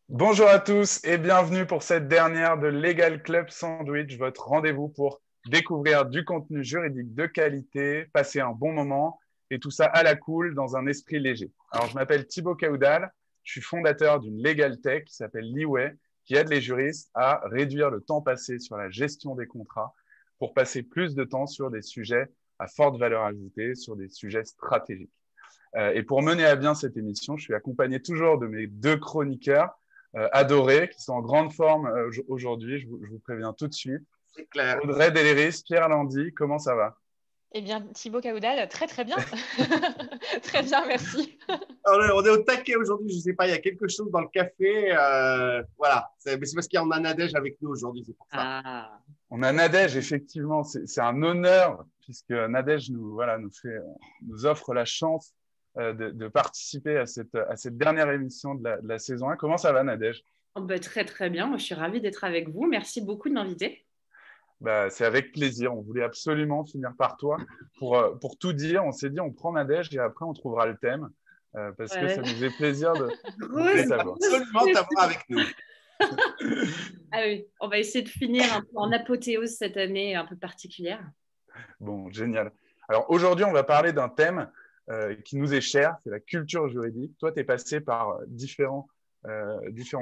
Bonjour à tous et bienvenue pour cette dernière de Legal Club Sandwich, votre rendez-vous pour découvrir du contenu juridique de qualité, passer un bon moment et tout ça à la cool dans un esprit léger. Alors, je m'appelle Thibaut Caoudal, je suis fondateur d'une Legal Tech qui s'appelle Leeway, qui aide les juristes à réduire le temps passé sur la gestion des contrats pour passer plus de temps sur des sujets à forte valeur ajoutée, sur des sujets stratégiques. Et pour mener à bien cette émission, je suis accompagné toujours de mes deux chroniqueurs adorés, qui sont en grande forme aujourd'hui, je vous préviens tout de suite. C'est clair. Audrey Deléris, Pierre Landy, comment ça va? Eh bien, Thibaut Caoudal, très très bien. Très bien, merci. Alors, on est au taquet aujourd'hui, je ne sais pas, il y a quelque chose dans le café. Voilà, c'est parce qu'il y a Nadège avec nous aujourd'hui, c'est pour ça. Ah. On a Nadège, effectivement, c'est un honneur, puisque Nadège nous offre la chance de participer à cette dernière émission de la saison 1. Comment ça va, Nadège? Très très bien, moi je suis ravie d'être avec vous. Merci beaucoup de m'inviter. C'est avec plaisir. On voulait absolument finir par toi. Pour tout dire, on s'est dit on prend Nadège et après on trouvera le thème parce que ça nous fait plaisir de savoir. Absolument t'avoir avec nous. Ah oui, on va essayer de finir un peu en apothéose cette année un peu particulière. Bon, génial. Alors aujourd'hui, on va parler d'un thème qui nous est cher, c'est la culture juridique. Toi, tu es passé par différents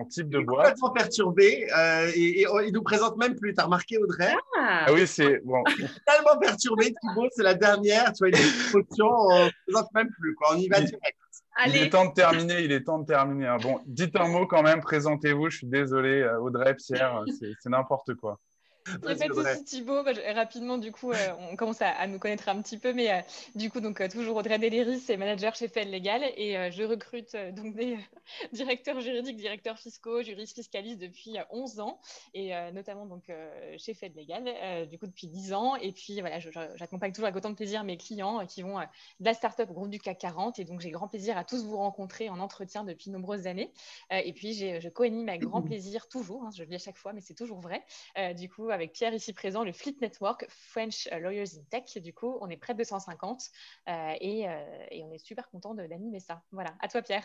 types de boîtes. Complètement perturbé et il nous présente même plus. Tu as remarqué, Audrey? Ah oui, c'est bon. Tellement perturbé, Thibaut, c'est la dernière. Tu vois, une émotion, on ne présente même plus. Quoi. On y va direct. Il est temps de terminer. Hein. Bon, dites un mot quand même, présentez-vous. Je suis désolé, Audrey, Pierre, c'est n'importe quoi. Il n'y a pas de souci, Thibaut. Rapidement, du coup, on commence à nous connaître un petit peu, mais du coup, toujours Audrey Deléris, c'est manager chez Fed Legal et je recrute donc des directeurs juridiques, directeurs fiscaux, juristes fiscalistes depuis 11 ans et notamment donc chez Fed Legal, du coup depuis 10 ans. Et puis voilà, j'accompagne toujours avec autant de plaisir mes clients qui vont de la start-up au groupe du CAC 40 et donc j'ai grand plaisir à tous vous rencontrer en entretien depuis de nombreuses années. Et puis je co-anime avec grand plaisir toujours, hein, je le dis à chaque fois, mais c'est toujours vrai. Du coup, avec Pierre ici présent, le Fleet Network, French Lawyers in Tech. Du coup, on est près de 250 et on est super content d'animer ça. Voilà, à toi Pierre.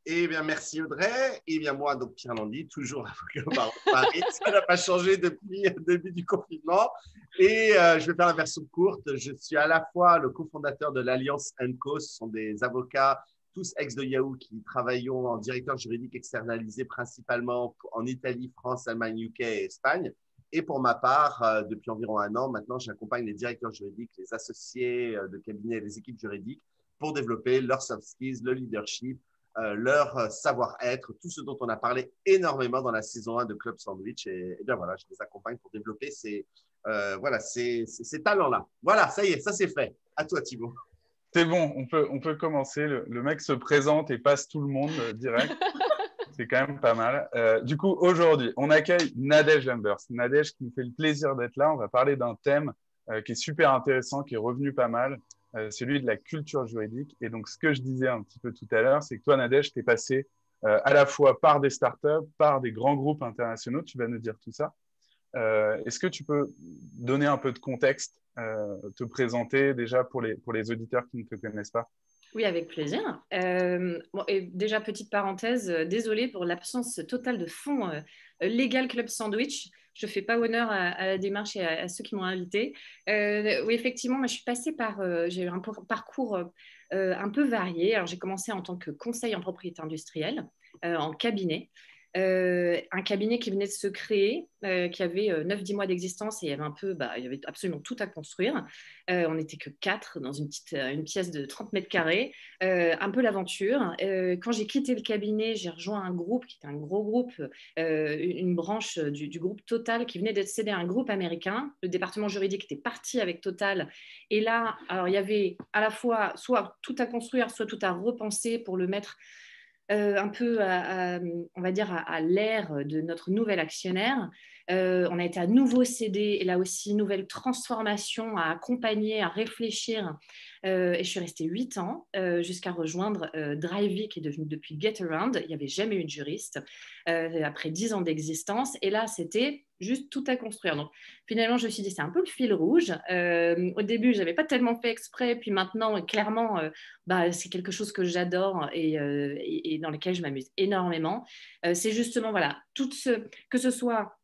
Eh bien, merci Audrey. Eh bien, moi, donc Pierre Landy, toujours avocat au Paris. Ça n'a pas changé depuis le début du confinement. Et je vais faire la version courte. Je suis à la fois le cofondateur de l'Alliance Co. Ce sont des avocats, tous ex de Yahoo, qui travaillons en directeur juridique externalisé principalement en Italie, France, Allemagne, UK et Espagne. Et pour ma part, depuis environ 1 an, maintenant, j'accompagne les directeurs juridiques, les associés de cabinet et les équipes juridiques pour développer leurs soft skills, le leadership, leur savoir-être, tout ce dont on a parlé énormément dans la saison 1 de Club Sandwich. Et bien voilà, je les accompagne pour développer ces talents-là. Voilà, ça y est, ça c'est fait. À toi, Thibaut. C'est bon, on peut commencer. Le mec se présente et passe tout le monde direct. C'est quand même pas mal. Du coup, aujourd'hui, on accueille Nadège Lambers. Nadège qui nous fait le plaisir d'être là. On va parler d'un thème qui est super intéressant, qui est revenu pas mal, celui de la culture juridique. Et donc, ce que je disais un petit peu tout à l'heure, c'est que toi, Nadège, tu es passé à la fois par des startups, par des grands groupes internationaux. Tu vas nous dire tout ça. Est-ce que tu peux donner un peu de contexte, te présenter déjà pour les auditeurs qui ne te connaissent pas? Oui, avec plaisir. Et déjà, petite parenthèse, désolée pour l'absence totale de fond Legal Club Sandwich. Je ne fais pas honneur à la démarche et à ceux qui m'ont invité. Oui, effectivement, moi, je suis passée j'ai eu un parcours un peu varié. Alors, j'ai commencé en tant que conseil en propriété industrielle, en cabinet. Un cabinet qui venait de se créer, qui avait 9-10 mois d'existence et il y avait absolument tout à construire. On n'était que 4 dans une pièce de 30 mètres carrés, un peu l'aventure. Quand j'ai quitté le cabinet, j'ai rejoint un groupe qui était un gros groupe, une branche du groupe Total qui venait d'être cédé à un groupe américain. Le département juridique était parti avec Total. Et là, alors, il y avait à la fois soit tout à construire, soit tout à repenser pour le mettre un peu, on va dire, à l'ère de notre nouvel actionnaire. On a été à nouveau cédé, et là aussi, nouvelle transformation à accompagner, à réfléchir. Et je suis restée 8 ans jusqu'à rejoindre Drivey, qui est devenu depuis GetAround. Il n'y avait jamais eu de juriste après 10 ans d'existence. Et là, c'était juste tout à construire. Donc, finalement, je me suis dit, c'est un peu le fil rouge. Au début, je n'avais pas tellement fait exprès. Puis maintenant, clairement, c'est quelque chose que j'adore et dans lequel je m'amuse énormément. C'est justement, voilà, que ce soit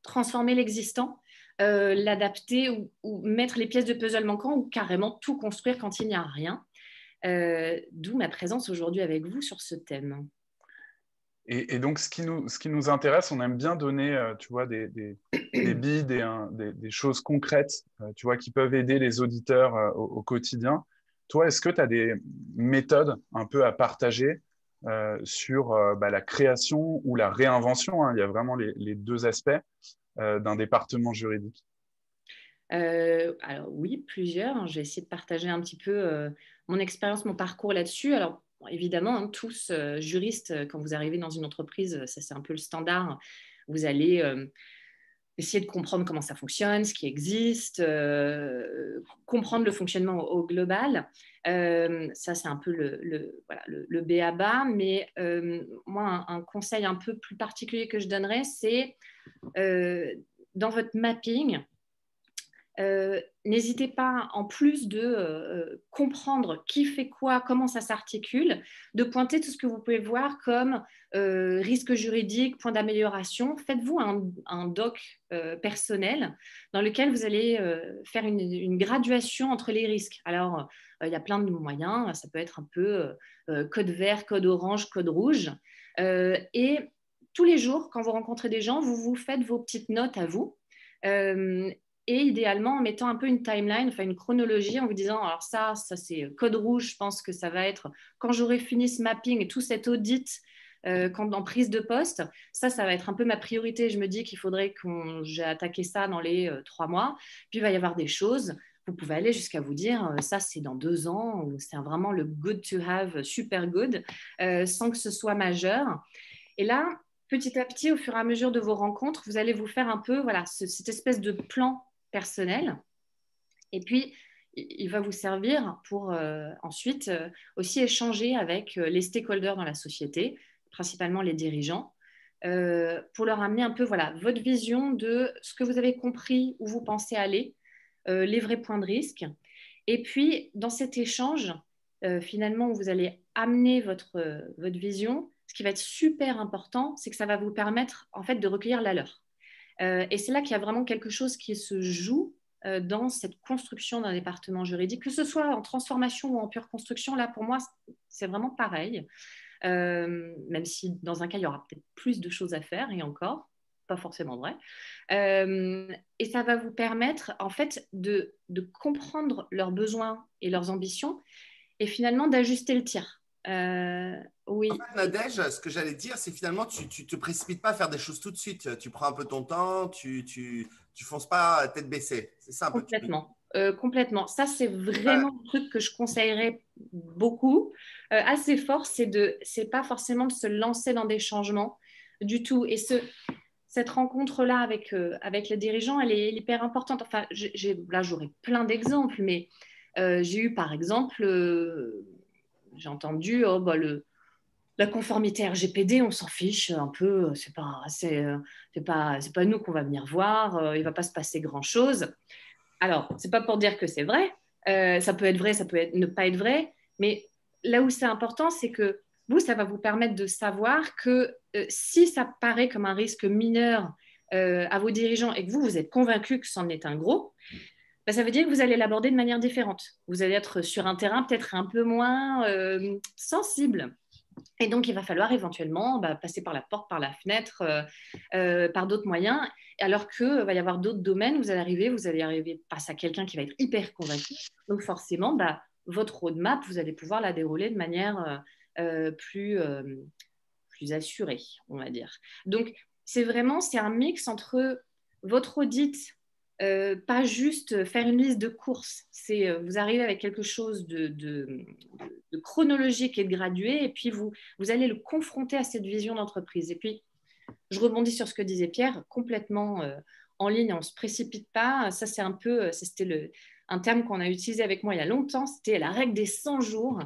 transformer l'existant, l'adapter ou mettre les pièces de puzzle manquantes ou carrément tout construire quand il n'y a rien. D'où ma présence aujourd'hui avec vous sur ce thème. Et donc, ce qui nous intéresse, on aime bien donner, tu vois, des billes, des choses concrètes, tu vois, qui peuvent aider les auditeurs au quotidien. Toi, est-ce que tu as des méthodes un peu à partager sur la création ou la réinvention, hein, il y a vraiment les deux aspects d'un département juridique. Alors oui, plusieurs. Je vais essayer de partager un petit peu mon expérience, mon parcours là-dessus. Alors bon, évidemment, hein, tous juristes, quand vous arrivez dans une entreprise, ça c'est un peu le standard. Vous allez essayer de comprendre comment ça fonctionne, ce qui existe, comprendre le fonctionnement au global. Ça, c'est un peu le b.a.-ba. Mais moi, un conseil un peu plus particulier que je donnerais, c'est dans votre mapping, n'hésitez pas, en plus de comprendre qui fait quoi, comment ça s'articule, de pointer tout ce que vous pouvez voir comme risque juridique, point d'amélioration. Faites-vous un doc personnel dans lequel vous allez faire une graduation entre les risques. Alors, il y a plein de moyens. Ça peut être un peu code vert, code orange, code rouge. Et tous les jours, quand vous rencontrez des gens, vous faites vos petites notes à vous. Et idéalement en mettant un peu une timeline, enfin une chronologie, en vous disant, alors ça c'est code rouge, je pense que ça va être quand j'aurai fini ce mapping et tout cet audit en prise de poste, ça va être un peu ma priorité. Je me dis qu'il faudrait que j'ai attaqué ça dans les 3 mois. Puis il va y avoir des choses, vous pouvez aller jusqu'à vous dire, ça c'est dans 2 ans, ou c'est vraiment le good to have, super good, sans que ce soit majeur. Et là, petit à petit, au fur et à mesure de vos rencontres, vous allez vous faire un peu cette espèce de plan personnel. Et puis, il va vous servir pour ensuite aussi échanger avec les stakeholders dans la société, principalement les dirigeants, pour leur amener un peu votre vision de ce que vous avez compris, où vous pensez aller, les vrais points de risque. Et puis, dans cet échange, finalement, où vous allez amener votre vision, ce qui va être super important, c'est que ça va vous permettre en fait de recueillir la leur. Et c'est là qu'il y a vraiment quelque chose qui se joue dans cette construction d'un département juridique, que ce soit en transformation ou en pure construction. Là, pour moi, c'est vraiment pareil, même si dans un cas, il y aura peut-être plus de choses à faire, et encore, pas forcément vrai. Et ça va vous permettre, en fait, de comprendre leurs besoins et leurs ambitions, et finalement d'ajuster le tir. Oui. En fait, Nadège, ce que j'allais dire, c'est finalement, tu ne te précipites pas à faire des choses tout de suite. Tu prends un peu ton temps, tu fonces pas tête baissée. C'est ça un peu. Complètement. Complètement. Ça, c'est vraiment un truc que je conseillerais beaucoup, assez fort. C'est pas forcément de se lancer dans des changements du tout. Et cette rencontre-là avec les dirigeants, elle est hyper importante. Enfin, là, j'aurais plein d'exemples, mais j'ai eu, par exemple, j'ai entendu, la conformité RGPD, on s'en fiche un peu, c'est pas nous qu'on va venir voir, il ne va pas se passer grand-chose. Alors, ce n'est pas pour dire que c'est vrai, ça peut être vrai, ça peut ne pas être vrai, mais là où c'est important, c'est que vous, ça va vous permettre de savoir que si ça paraît comme un risque mineur à vos dirigeants et que vous êtes convaincu que c'en est un gros, ça veut dire que vous allez l'aborder de manière différente. Vous allez être sur un terrain peut-être un peu moins sensible. Et donc, il va falloir éventuellement passer par la porte, par la fenêtre, par d'autres moyens, alors qu'il va y avoir d'autres domaines. Vous allez arriver face à quelqu'un qui va être hyper convaincu. Donc, forcément, votre roadmap, vous allez pouvoir la dérouler de manière plus assurée, on va dire. Donc, c'est un mix entre votre audit pas juste faire une liste de courses. C'est vous arrivez avec quelque chose de chronologique et de gradué, et puis vous allez le confronter à cette vision d'entreprise. Et puis, je rebondis sur ce que disait Pierre, complètement en ligne, on ne se précipite pas. Ça, c'est un peu, c'était un terme qu'on a utilisé avec moi il y a longtemps, c'était la règle des 100 jours.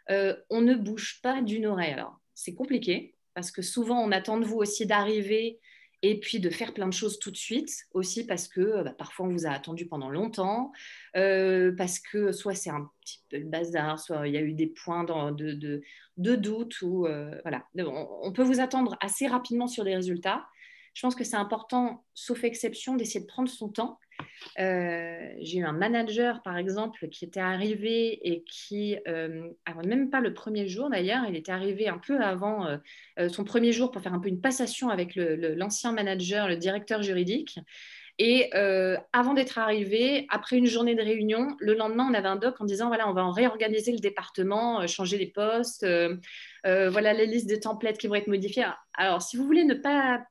On ne bouge pas d'une oreille. Alors, c'est compliqué, parce que souvent, on attend de vous aussi d'arriver et puis de faire plein de choses tout de suite, aussi parce que parfois on vous a attendu pendant longtemps, parce que soit c'est un petit peu le bazar, soit il y a eu des points de doute, ou voilà. On peut vous attendre assez rapidement sur des résultats. Je pense que c'est important, sauf exception, d'essayer de prendre son temps. J'ai eu un manager, par exemple, qui était arrivé et qui, même pas le premier jour d'ailleurs, il était arrivé un peu avant son premier jour pour faire un peu une passation avec l'ancien manager, le directeur juridique. Et avant d'être arrivé, après une journée de réunion, le lendemain, on avait un doc en disant, voilà, on va en réorganiser le département, changer les postes, voilà les listes de templates qui vont être modifiées. Alors, si vous voulez ne pas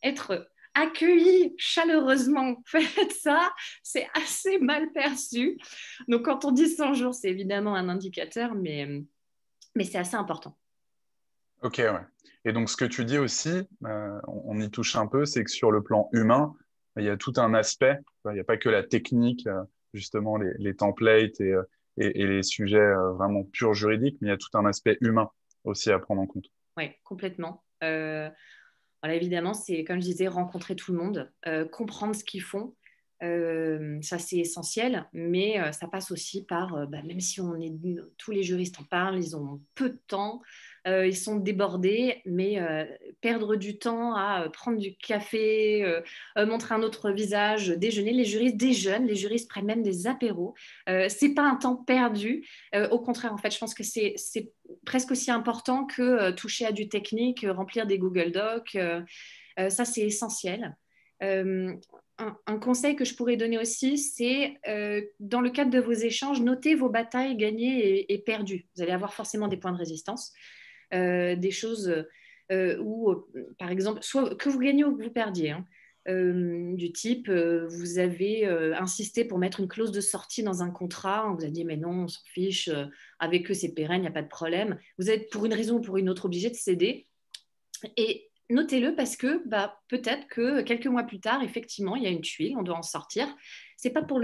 être accueilli chaleureusement, faites ça, c'est assez mal perçu. Donc, quand on dit 100 jours, c'est évidemment un indicateur, mais c'est assez important. Ok, ouais. Et donc, ce que tu dis aussi, on y touche un peu, c'est que sur le plan humain, il y a tout un aspect. Il n'y a pas que la technique, justement, les templates et les sujets vraiment purs juridiques, mais il y a tout un aspect humain aussi à prendre en compte. Oui, complètement. Voilà, évidemment, c'est, comme je disais, rencontrer tout le monde, comprendre ce qu'ils font. Ça, c'est essentiel, mais ça passe aussi par, même si tous les juristes en parlent, ils ont peu de temps, ils sont débordés, mais perdre du temps à prendre du café, montrer un autre visage, déjeuner. Les juristes déjeunent, les juristes prennent même des apéros. C'est pas un temps perdu. Au contraire, en fait, je pense que c'est presque aussi important que toucher à du technique, remplir des Google Docs. Ça, c'est essentiel. Un conseil que je pourrais donner aussi, c'est dans le cadre de vos échanges, notez vos batailles gagnées et perdues. Vous allez avoir forcément des points de résistance, des choses où, par exemple, soit que vous gagnez ou que vous perdiez, hein, du type, vous avez insisté pour mettre une clause de sortie dans un contrat, on vous a dit mais non, on s'en fiche, avec eux c'est pérenne, il n'y a pas de problème. Vous êtes pour une raison ou pour une autre obligé de céder. Et notez-le parce que peut-être que quelques mois plus tard, effectivement, il y a une tuile, on doit en sortir. C'est pas pour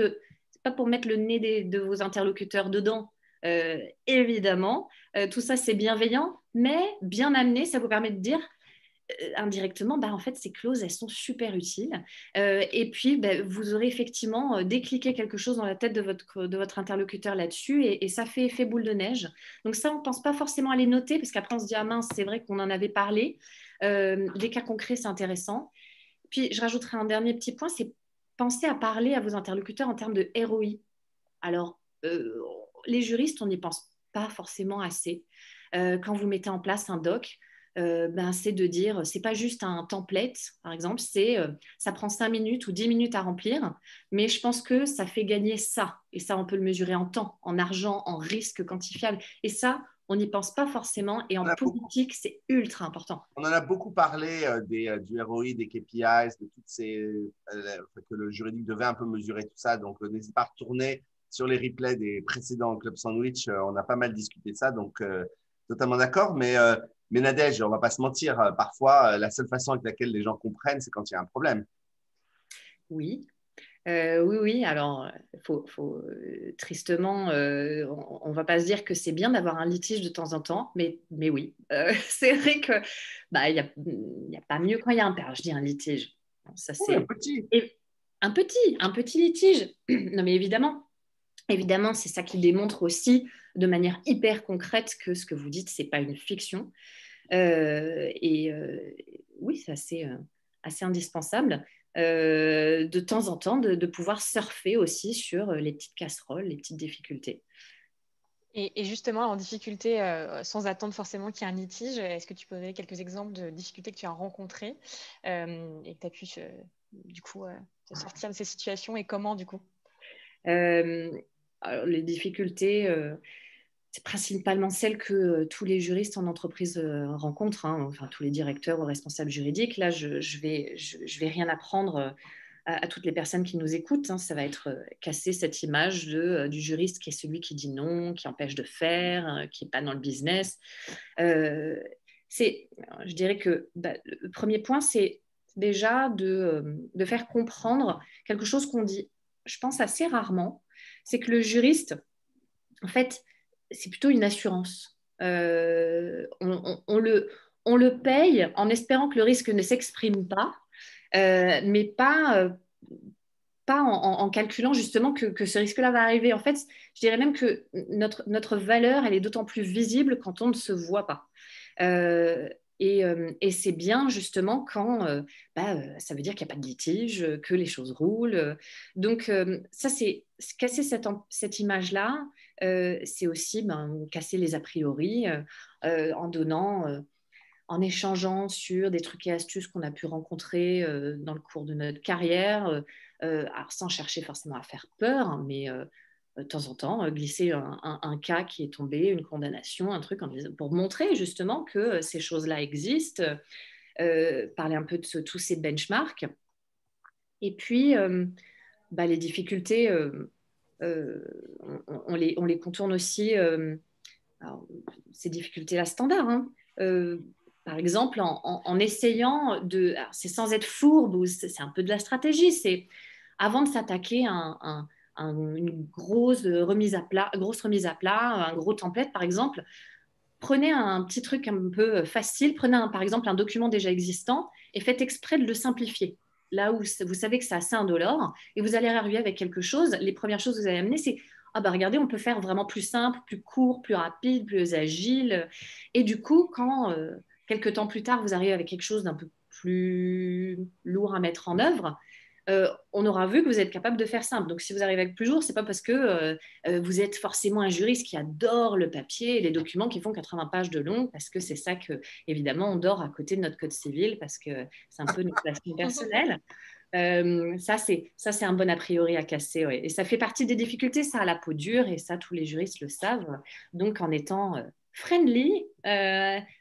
mettre le nez de vos interlocuteurs dedans, évidemment. Tout ça, c'est bienveillant, mais bien amené, ça vous permet de dire indirectement, en fait, ces clauses, elles sont super utiles. Et puis, vous aurez effectivement décliqué quelque chose dans la tête de votre interlocuteur là-dessus, et ça fait effet boule de neige. Donc ça, on ne pense pas forcément à les noter, parce qu'après, on se dit, ah mince, c'est vrai qu'on en avait parlé. Des cas concrets, c'est intéressant. Puis, je rajouterai un dernier petit point, c'est penser à parler à vos interlocuteurs en termes de ROI. Alors, les juristes, on n'y pense pas forcément assez. Quand vous mettez en place un doc, c'est de dire, c'est pas juste un template, par exemple, ça prend 5 minutes ou 10 minutes à remplir, mais je pense que ça fait gagner ça. Et ça, on peut le mesurer en temps, en argent, en risque quantifiable. Et ça, on n'y pense pas forcément. Et en politique, c'est ultra important. On en a beaucoup parlé du ROI, des KPIs, de toutes ces que le juridique devait un peu mesurer tout ça. Donc, n'hésitez pas à retourner sur les replays des précédents Club Sandwich. On a pas mal discuté de ça, donc totalement d'accord. Mais Nadège, on ne va pas se mentir, parfois, la seule façon avec laquelle les gens comprennent, c'est quand il y a un problème. Oui. Oui. Alors, tristement, on ne va pas se dire que c'est bien d'avoir un litige de temps en temps, mais oui. C'est vrai que y a pas mieux quand il y a un père. Je dis un litige. Ça, c'est un petit. Un petit litige. Non, mais évidemment, c'est ça qui démontre aussi de manière hyper concrète que ce que vous dites, ce n'est pas une fiction. Oui, c'est assez indispensable. De temps en temps, de pouvoir surfer aussi sur les petites casseroles, les petites difficultés. Et justement, en difficulté, sans attendre forcément qu'il y ait un litige, est-ce que tu peux donner quelques exemples de difficultés que tu as rencontrées et que tu as pu, du coup, te sortir de ces situations, et comment, du coup? Alors, les difficultés, c'est principalement celles que tous les juristes en entreprise rencontrent, hein, enfin tous les directeurs ou responsables juridiques. Là, je vais rien apprendre à toutes les personnes qui nous écoutent, hein, ça va être casser cette image du juriste qui est celui qui dit non, qui empêche de faire, qui n'est pas dans le business. Je dirais que le premier point, c'est déjà de faire comprendre quelque chose qu'on dit, je pense, assez rarement, c'est que le juriste, en fait, c'est plutôt une assurance. On le paye en espérant que le risque ne s'exprime pas, mais pas en calculant justement que ce risque-là va arriver. En fait, je dirais même que notre valeur, elle est d'autant plus visible quand on ne se voit pas. Et c'est bien justement quand ça veut dire qu'il n'y a pas de litige, que les choses roulent. Donc ça, c'est casser cette image-là. C'est aussi casser les a priori en échangeant sur des trucs et astuces qu'on a pu rencontrer dans le cours de notre carrière, alors sans chercher forcément à faire peur, hein, mais de temps en temps, glisser un cas qui est tombé, une condamnation, un truc, pour montrer justement que ces choses-là existent, parler un peu de tous ces benchmarks. Et puis, les difficultés, on les contourne aussi, alors, ces difficultés-là standards, hein. Par exemple, en essayant de... C'est sans être fourbe, ou c'est un peu de la stratégie, c'est avant de s'attaquer à une grosse remise à plat, un gros template, par exemple, prenez un petit truc un peu facile, prenez par exemple un document déjà existant et faites exprès de le simplifier. Là où vous savez que c'est assez indolore et vous allez arriver avec quelque chose, les premières choses que vous allez amener, c'est regardez, on peut faire vraiment plus simple, plus court, plus rapide, plus agile. Et du coup, quand quelques temps plus tard, vous arrivez avec quelque chose d'un peu plus lourd à mettre en œuvre, on aura vu que vous êtes capable de faire simple. Donc, si vous arrivez avec plus lourd, ce n'est pas parce que vous êtes forcément un juriste qui adore le papier et les documents qui font 80 pages de long, parce que c'est ça que, évidemment, on dort à côté de notre code civil, parce que c'est un peu notre passion personnelle. Ça, c'est un bon a priori à casser. Ouais. Et ça fait partie des difficultés, ça a la peau dure, et ça, tous les juristes le savent. Donc, en étant friendly,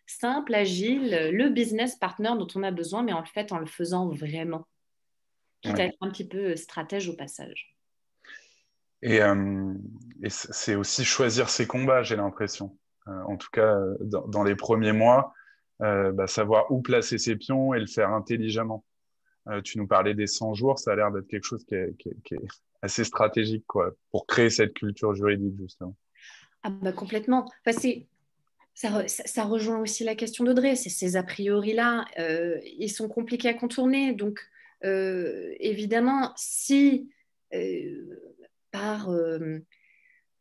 simple, agile, le business partner dont on a besoin, mais en fait, en le faisant vraiment. Quitte à être un petit peu stratège au passage. Et c'est aussi choisir ses combats, j'ai l'impression. En tout cas, dans les premiers mois, savoir où placer ses pions et le faire intelligemment. Tu nous parlais des 100 jours, ça a l'air d'être quelque chose qui est assez stratégique, quoi, pour créer cette culture juridique, justement. Complètement. Enfin, ça rejoint aussi la question d'Audrey. Ces a priori-là, ils sont compliqués à contourner. Donc, évidemment, si par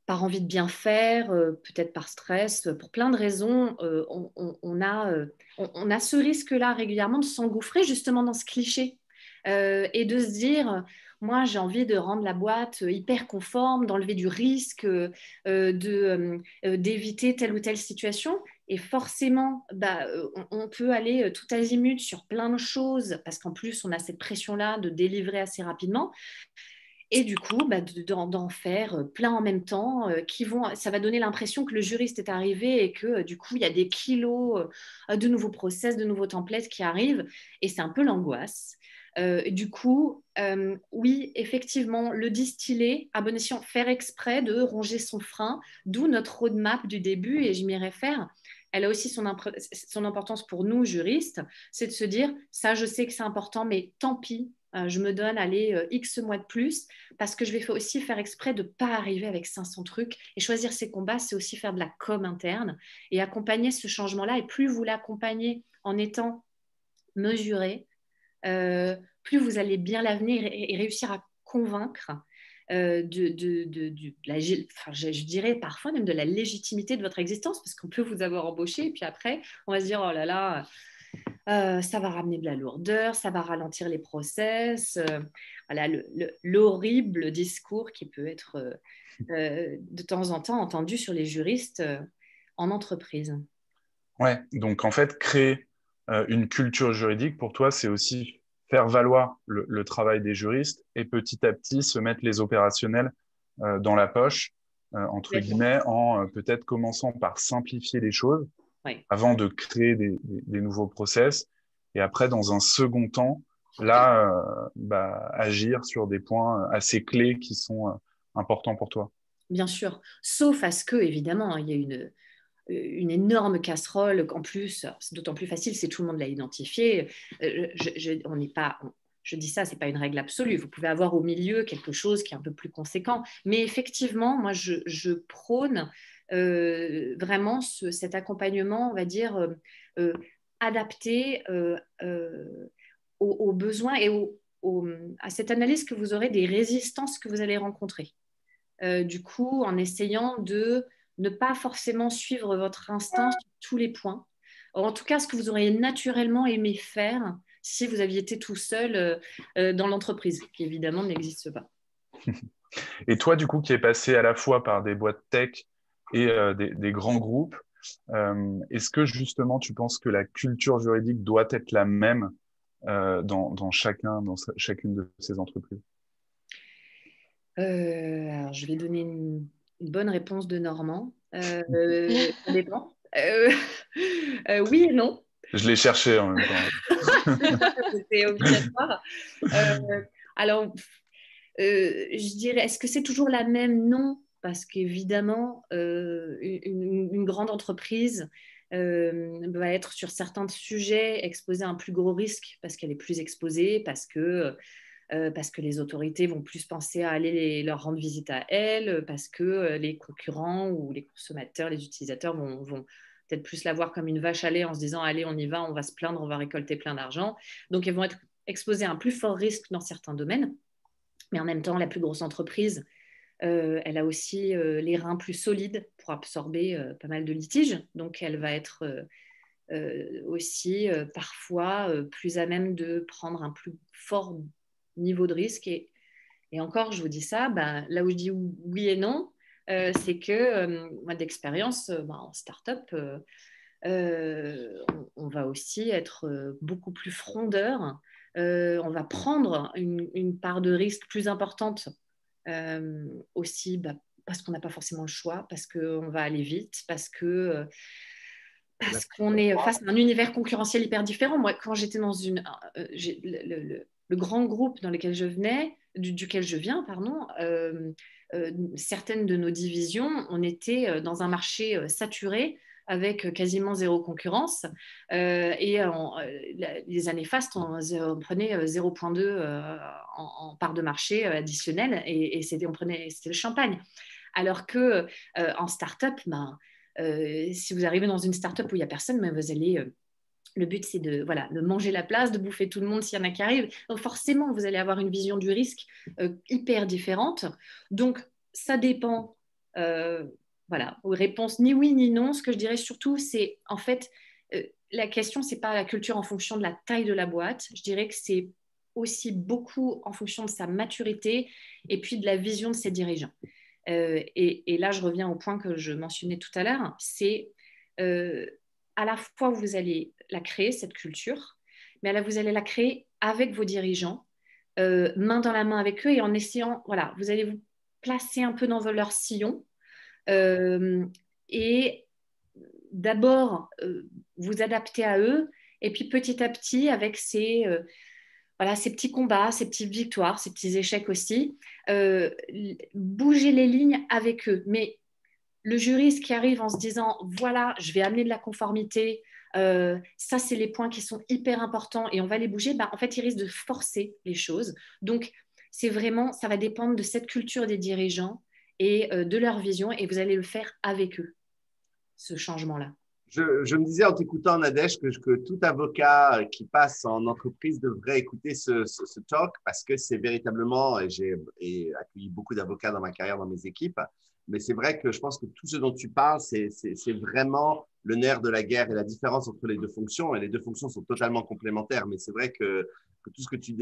envie de bien faire, peut-être par stress, pour plein de raisons, on a ce risque-là régulièrement de s'engouffrer justement dans ce cliché et de se dire, moi j'ai envie de rendre la boîte hyper conforme, d'enlever du risque, d'éviter telle ou telle situation. Et forcément, on peut aller tout azimut sur plein de choses parce qu'en plus, on a cette pression-là de délivrer assez rapidement. Et du coup, d'en faire plein en même temps, ça va donner l'impression que le juriste est arrivé et que du coup, il y a des kilos de nouveaux process, de nouveaux templates qui arrivent. Et c'est un peu l'angoisse. Du coup, oui, effectivement, le distiller, à bon escient, faire exprès de ronger son frein, d'où notre roadmap du début, et je m'y réfère. Elle a aussi son importance pour nous, juristes, c'est de se dire, ça, je sais que c'est important, mais tant pis, je me donne, X mois de plus, parce que je vais aussi faire exprès de ne pas arriver avec 500 trucs. Et choisir ses combats, c'est aussi faire de la com interne et accompagner ce changement-là. Et plus vous l'accompagnez en étant mesuré, plus vous allez bien l'avenir et réussir à convaincre je dirais parfois même de la légitimité de votre existence, parce qu'on peut vous avoir embauché et puis après, on va se dire, oh là là, ça va ramener de la lourdeur, ça va ralentir les process. Voilà, l'horrible discours qui peut être de temps en temps entendu sur les juristes en entreprise. Ouais, donc en fait, créer une culture juridique, pour toi, c'est aussi faire valoir le travail des juristes et petit à petit se mettre les opérationnels dans la poche, entre guillemets, en peut-être commençant par simplifier les choses avant de créer des nouveaux process. Et après, dans un second temps, agir sur des points assez clés qui sont importants pour toi. Bien sûr, sauf à ce que, évidemment, il y a une énorme casserole. En plus, c'est d'autant plus facile si tout le monde l'a identifié. Je dis ça, ce n'est pas une règle absolue. Vous pouvez avoir au milieu quelque chose qui est un peu plus conséquent. Mais effectivement, moi, je prône vraiment cet accompagnement, on va dire, adapté aux besoins et à cette analyse que vous aurez des résistances que vous allez rencontrer. Du coup, en essayant de ne pas forcément suivre votre instinct sur tous les points. En tout cas, ce que vous auriez naturellement aimé faire si vous aviez été tout seul dans l'entreprise, qui évidemment n'existe pas. Et toi, du coup, qui es passé à la fois par des boîtes tech et des grands groupes, est-ce que justement tu penses que la culture juridique doit être la même dans chacune de ces entreprises? Alors, je vais donner une bonne réponse de Normand. Ça dépend. Oui et non. Je l'ai cherché en même temps. C'était obligatoire. Alors, je dirais, est-ce que c'est toujours la même? Non, parce qu'évidemment, une grande entreprise va être sur certains sujets exposée à un plus gros risque parce qu'elle est plus exposée, parce que les autorités vont plus penser à aller leur rendre visite à elles, parce que les concurrents ou les consommateurs, les utilisateurs vont peut-être plus la voir comme une vache à lait en se disant « Allez, on y va, on va se plaindre, on va récolter plein d'argent ». Donc, elles vont être exposées à un plus fort risque dans certains domaines. Mais en même temps, la plus grosse entreprise, elle a aussi les reins plus solides pour absorber pas mal de litiges. Donc, elle va être aussi parfois plus à même de prendre un plus fort niveau de risque. Et encore, je vous dis ça, là où je dis oui et non, c'est que moi, d'expérience, en start-up, on va aussi être beaucoup plus frondeur. On va prendre une part de risque plus importante aussi parce qu'on n'a pas forcément le choix, parce qu'on va aller vite, parce qu'on est face à un univers concurrentiel hyper différent. Moi, quand j'étais dans le grand groupe dans lequel je venais, duquel je viens, pardon, certaines de nos divisions, on était dans un marché saturé avec quasiment zéro concurrence. Et les années fastes, on prenait 0,2 en part de marché additionnelle et c'était le champagne. Alors que en start-up, si vous arrivez dans une start-up où il n'y a personne, mais vous allez... le but, c'est de manger la place, de bouffer tout le monde s'il y en a qui arrivent. Donc forcément, vous allez avoir une vision du risque hyper différente. Donc, ça dépend. Réponse ni oui ni non. Ce que je dirais surtout, c'est en fait, la question, ce n'est pas la culture en fonction de la taille de la boîte. Je dirais que c'est aussi beaucoup en fonction de sa maturité et puis de la vision de ses dirigeants. Et là, je reviens au point que je mentionnais tout à l'heure. C'est à la fois, vous allez la créer, cette culture, mais là, vous allez la créer avec vos dirigeants, main dans la main avec eux et en essayant, vous allez vous placer un peu dans leur sillon et d'abord vous adapter à eux et puis petit à petit, avec ces petits combats, ces petites victoires, ces petits échecs aussi, bouger les lignes avec eux. Mais le juriste qui arrive en se disant « Voilà, je vais amener de la conformité, ça, c'est les points qui sont hyper importants et on va les bouger », en fait, il risque de forcer les choses. Donc, c'est vraiment, ça va dépendre de cette culture des dirigeants et de leur vision et vous allez le faire avec eux, ce changement-là. Je me disais en t'écoutant, Nadège, que tout avocat qui passe en entreprise devrait écouter ce talk parce que c'est véritablement, et j'ai accueilli beaucoup d'avocats dans ma carrière, dans mes équipes, mais c'est vrai que je pense que tout ce dont tu parles, c'est vraiment le nerf de la guerre et la différence entre les deux fonctions. Et les deux fonctions sont totalement complémentaires, mais c'est vrai que tout ce que tu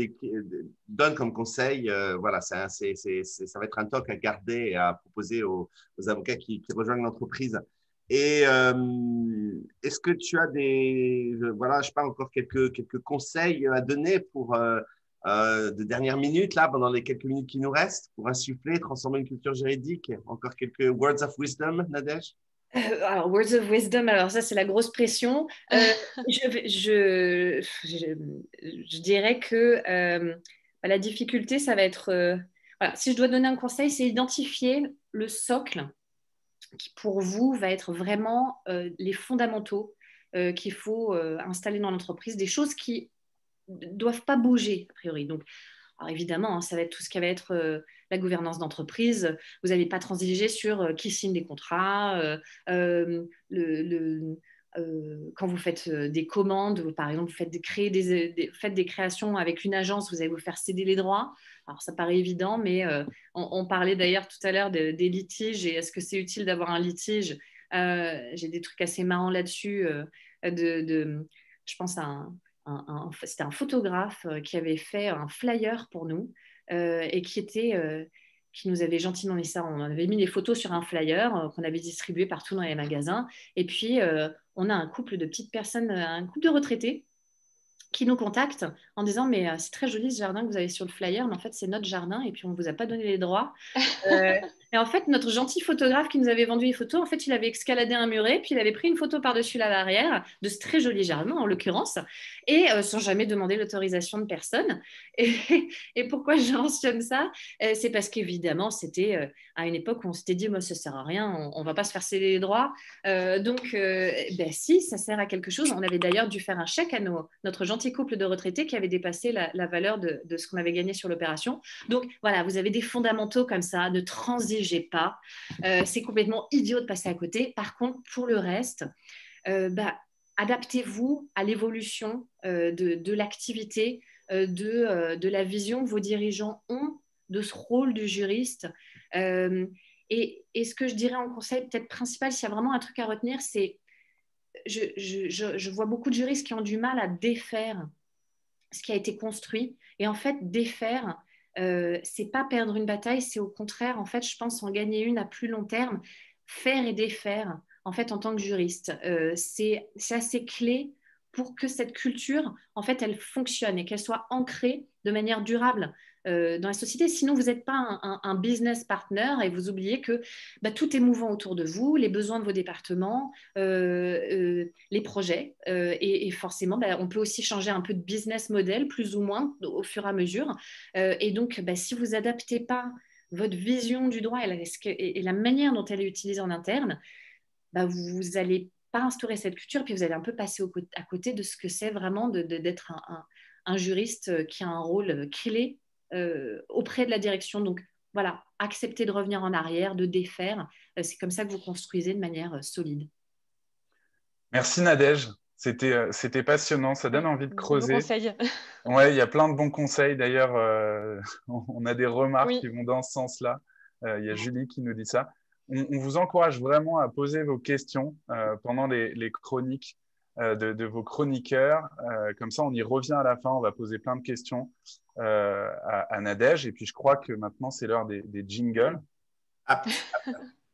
donnes comme conseil, ça va être un talk à garder et à proposer aux avocats qui rejoignent l'entreprise. Et est-ce que tu as encore quelques conseils à donner pour de dernière minute, là, pendant les quelques minutes qui nous restent, pour insuffler, transformer une culture juridique? Encore quelques words of wisdom, Nadège? Alors, words of wisdom, alors ça, c'est la grosse pression. Je dirais que la difficulté, ça va être... voilà, si je dois donner un conseil, c'est identifier le socle qui, pour vous, va être vraiment les fondamentaux qu'il faut installer dans l'entreprise, des choses qui ne doivent pas bouger, a priori. Donc, alors évidemment, hein, ça va être tout ce qui va être la gouvernance d'entreprise. Vous n'allez pas transiger sur qui signe des contrats, quand vous faites des commandes, par exemple, vous faites faites des créations avec une agence, vous allez vous faire céder les droits. Alors ça paraît évident, mais on parlait d'ailleurs tout à l'heure des litiges et est-ce que c'est utile d'avoir un litige. J'ai des trucs assez marrants là-dessus. Je pense à c'était un photographe qui avait fait un flyer pour nous et qui nous avait gentiment mis ça. On avait mis les photos sur un flyer qu'on avait distribué partout dans les magasins. Et puis, on a un couple de petites personnes, un couple de retraités qui nous contactent en disant mais c'est très joli ce jardin que vous avez sur le flyer, mais en fait c'est notre jardin et puis on ne vous a pas donné les droits. Et en fait notre gentil photographe qui nous avait vendu les photos, en fait il avait escaladé un muret, puis il avait pris une photo par-dessus l'arrière de ce très joli jardin en l'occurrence, et sans jamais demander l'autorisation de personne. Et pourquoi je mentionne ça, c'est parce qu'évidemment c'était à une époque où on s'était dit moi ça sert à rien, on ne va pas se faire céder les droits. Donc si, ça sert à quelque chose. On avait d'ailleurs dû faire un chèque à notre gentil couple de retraités qui avait dépassé la valeur de ce qu'on avait gagné sur l'opération. Donc voilà, vous avez des fondamentaux comme ça, ne transigez pas. C'est complètement idiot de passer à côté. Par contre, pour le reste, adaptez-vous à l'évolution de l'activité, de la vision que vos dirigeants ont de ce rôle du juriste. Et ce que je dirais en conseil peut-être principal, s'il y a vraiment un truc à retenir, c'est je vois beaucoup de juristes qui ont du mal à défaire ce qui a été construit. Et en fait, défaire, c'est pas perdre une bataille, c'est au contraire, en fait, je pense en gagner une à plus long terme. Faire et défaire, en fait, en tant que juriste, c'est assez clé pour que cette culture, en fait, elle fonctionne et qu'elle soit ancrée de manière durable dans la société. Sinon, vous n'êtes pas un business partner et vous oubliez que tout est mouvant autour de vous, les besoins de vos départements, les projets. Et forcément, on peut aussi changer un peu de business model, plus ou moins, au fur et à mesure. Et donc, si vous n'adaptez pas votre vision du droit et la manière dont elle est utilisée en interne, vous n'allez pas instaurer cette culture, puis vous allez un peu passer à côté de ce que c'est vraiment d'être un juriste qui a un rôle clé auprès de la direction. Donc voilà, accepter de revenir en arrière, de défaire. C'est comme ça que vous construisez de manière solide. Merci Nadège. C'était passionnant, ça donne envie de creuser. Bons conseils. Ouais, il y a plein de bons conseils. D'ailleurs, on a des remarques qui vont dans ce sens-là. Il y a Julie qui nous dit ça. On vous encourage vraiment à poser vos questions pendant les chroniques de vos chroniqueurs. Comme ça, on y revient à la fin. On va poser plein de questions à Nadège. Et puis, je crois que maintenant, c'est l'heure des jingles.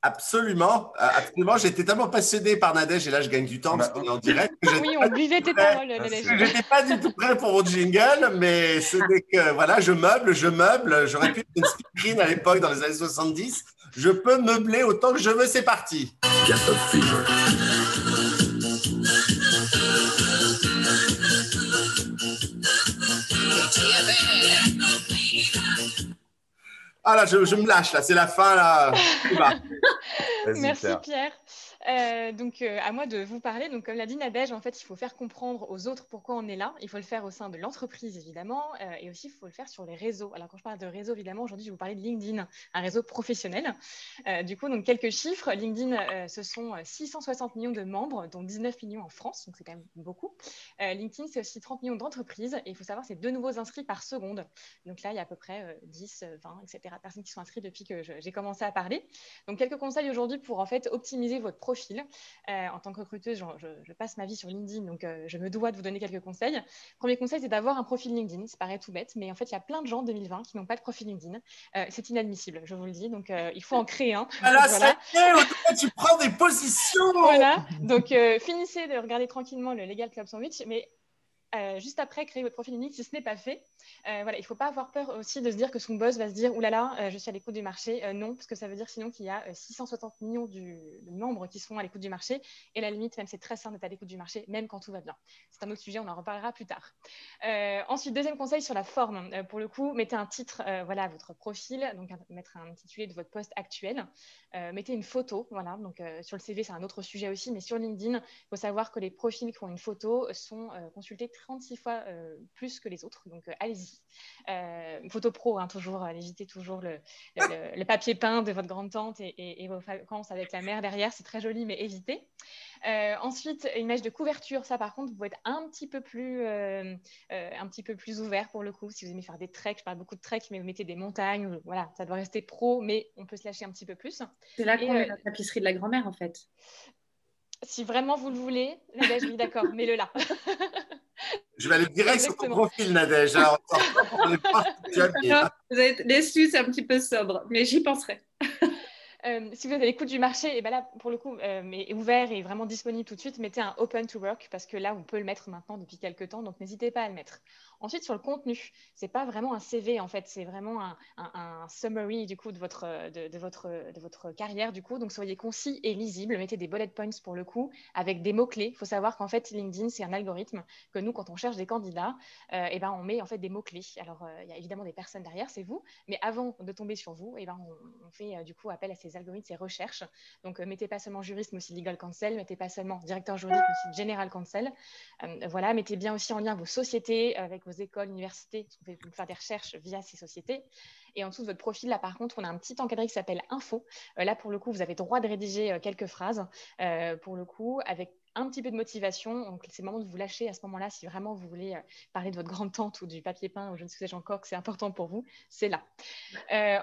Absolument, absolument. J'étais tellement passionné par Nadège et là, je gagne du temps parce qu'on est en direct. Oui, on buvait tes paroles, Nadège. Je n'étais pas du tout prêt pour votre jingle, mais c'est que voilà, je meuble. J'aurais pu être une speakerine à l'époque dans les années 70. Je peux meubler autant que je veux, c'est parti. Ah là, je me lâche, là, c'est la fin, là. Merci Pierre. Donc, à moi de vous parler. Donc, comme l'a dit Nadège, en fait, il faut faire comprendre aux autres pourquoi on est là. Il faut le faire au sein de l'entreprise, évidemment, et aussi, il faut le faire sur les réseaux. Alors, quand je parle de réseau, évidemment, aujourd'hui, je vais vous parler de LinkedIn, un réseau professionnel. Du coup, donc, quelques chiffres. LinkedIn, ce sont 660 millions de membres, dont 19 millions en France, donc c'est quand même beaucoup. LinkedIn, c'est aussi 30 millions d'entreprises, et il faut savoir, c'est 2 nouveaux inscrits par seconde. Donc là, il y a à peu près 10, 20, etc. personnes qui sont inscrites depuis que j'ai commencé à parler. Donc, quelques conseils aujourd'hui pour, en fait, optimiser votre profil. En tant que recruteuse, je passe ma vie sur LinkedIn, donc je me dois de vous donner quelques conseils. Premier conseil, c'est d'avoir un profil LinkedIn. Ça paraît tout bête, mais en fait, il y a plein de gens en 2020 qui n'ont pas de profil LinkedIn. C'est inadmissible, je vous le dis. Donc, il faut en créer un. Voilà, ça y est, tu prends des positions. Voilà. Donc, finissez de regarder tranquillement le Legal Club Sandwich, mais juste après créer votre profil LinkedIn si ce n'est pas fait. Voilà, il ne faut pas avoir peur aussi de se dire que son boss va se dire « Ouh là là, je suis à l'écoute du marché ». Non, parce que ça veut dire sinon qu'il y a 660 millions de membres qui sont à l'écoute du marché. Et la limite, même c'est très sain d'être à l'écoute du marché, même quand tout va bien. C'est un autre sujet, on en reparlera plus tard. Ensuite, deuxième conseil sur la forme. Pour le coup, mettez un titre voilà, à votre profil, donc mettre un intitulé de votre poste actuel. Mettez une photo. Voilà, donc, sur le CV, c'est un autre sujet aussi, mais sur LinkedIn, il faut savoir que les profils qui ont une photo sont consultés 36 fois plus que les autres. Donc, allez-y. Photo pro, hein, toujours. Évitez toujours le papier peint de votre grande-tante et vos vacances avec la mer derrière. C'est très joli, mais évitez. Ensuite, une image de couverture. Ça, par contre, vous pouvez être un petit peu plus ouvert pour le coup. Si vous aimez faire des treks, je parle beaucoup de treks, mais vous mettez des montagnes. Voilà, ça doit rester pro, mais on peut se lâcher un petit peu plus. C'est là qu'on met la tapisserie de la grand-mère, en fait. Si vraiment vous le voulez, Nadège, oui, d'accord, mets-le là. Je vais aller direct sur ton profil, Nadège. Alors, vous êtes déçus, c'est un petit peu sobre, mais j'y penserai. Si vous êtes à l'écoute du marché, et ben là, pour le coup, mais ouvert et vraiment disponible tout de suite, mettez un open to work parce que là, on peut le mettre maintenant depuis quelques temps, donc n'hésitez pas à le mettre. Ensuite, sur le contenu, c'est pas vraiment un CV en fait, c'est vraiment un summary du coup de votre carrière du coup. Donc soyez concis et lisible, mettez des bullet points pour le coup avec des mots clés. Il faut savoir qu'en fait LinkedIn c'est un algorithme que nous quand on cherche des candidats, et ben on met en fait des mots clés. Alors il y a évidemment des personnes derrière, c'est vous, mais avant de tomber sur vous, et ben on fait du coup appel à ces algorithmes, ces recherches. Donc mettez pas seulement juriste mais aussi legal counsel, mettez pas seulement directeur juridique mais aussi general counsel. Voilà, mettez bien aussi en lien vos sociétés avec vos écoles, universités, parce qu'on peut faire des recherches via ces sociétés. Et en dessous de votre profil, là, par contre, on a un petit encadré qui s'appelle Info. Là, pour le coup, vous avez droit de rédiger quelques phrases, pour le coup, avec un petit peu de motivation. Donc, c'est le moment de vous lâcher à ce moment-là. Si vraiment vous voulez parler de votre grande-tante ou du papier peint ou je ne sais encore que c'est important pour vous, c'est là.